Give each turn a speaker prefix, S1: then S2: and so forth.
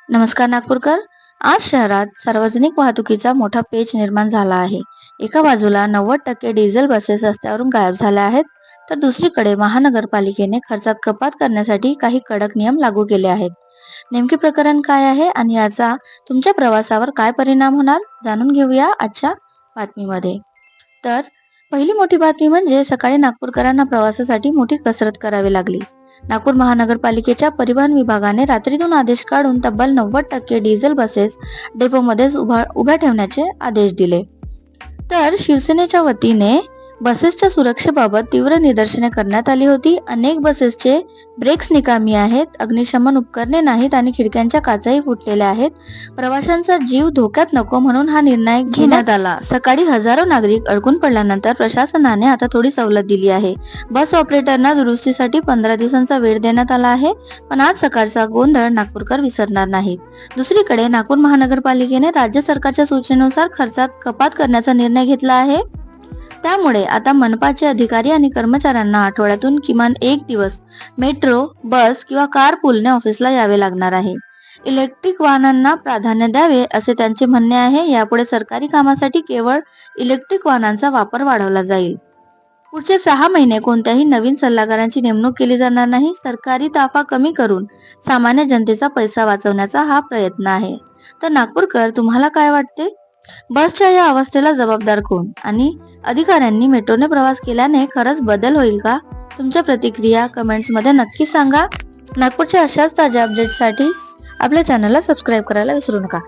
S1: नमस्कार नागपूरकर. आज शहरात सार्वजनिक वाहतुकीचा मोठा पेच निर्माण झाला आहे. एका बाजूला 90% डिझेल बसेस रस्त्यावरून गायब झाल्या आहेत, तर दुसरीकडे महानगरपालिकेने खर्चात कपात करण्यासाठी काही कडक नियम लागू केले आहेत. नेमके प्रकरण काय आहे आणि याचा तुमच्या प्रवासावर काय परिणाम होणार, जाणून घेऊया आजच्या बातमीमध्ये. तर पहिली मोठी बातमी म्हणजे सकाळी नागपूरकरांना प्रवासासाठी मोठी कसरत करावी लागली. नागपूर महानगरपालिकेच्या परिवहन विभागाने रात्रीतून आदेश काढून तब्बल 90% डिझेल बसेस डेपोमध्येच उभ्या ठेवण्याचे आदेश दिले. तर शिवसेनेच्या वतीने बसेसच्या सुरक्षेबाबत तीव्र निदर्शने करण्यात आली होती. अनेक बसेसचे ब्रेक्स निकामी आहेत, अग्निशमन उपकरणे नाहीत आणि खिडक्यांच्या काचही फुटलेल्या आहेत. प्रवाशांचा जीव धोक्यात नको म्हणून हा निर्णय घेण्यात आला. सकाळी हजारो नागरिक अडकून पडल्यानंतर प्रशासनाने आता थोडी सवलत दिली आहे. बस ऑपरेटरना दुरुस्तीसाठी 15 दिवसांचा वेळ देण्यात आला आहे. पण आज सकाळचा गोंधळ नागपूरकर विसरणार नाहीत. दुसरीकडे नागपूर महानगरपालिकेने राज्य सरकारच्या सूचनेनुसार खर्चात कपात करण्याचा निर्णय घेतला आहे. त्यामुळे आता मनपाचे अधिकारी आणि कर्मचाऱ्यांना आठवड्यातून किमान एक दिवस मेट्रो, बस किंवा कार पूलने ऑफिसला यावे लागणार आहे. इलेक्ट्रिक वाहनांना प्राधान्य द्यावे असे त्यांचे म्हणणे आहे. यापुढे सरकारी कामासाठी केवळ इलेक्ट्रिक वाहनांचा वापर वाढवला जाईल. पुढचे 6 महिने कोणत्याही नवीन सल्लागारांची नेमणूक केली जाणार नाही. सरकारी ताफा कमी करून सामान्य जनतेचा पैसा वाचवण्याचा हा प्रयत्न आहे. तर नागपूरकर, तुम्हाला काय वाटते? बसच्या या अवस्थेला जबाबदार कोण आणि अधिकाऱ्यांनी मेट्रोने प्रवास केल्याने खरंच बदल होईल का? तुमच्या प्रतिक्रिया कमेंट्समध्ये नक्की सांगा. नागपूरच्या अशाच ताज्या अपडेट्ससाठी आपल्या चॅनलला सबस्क्राईब करायला विसरू नका.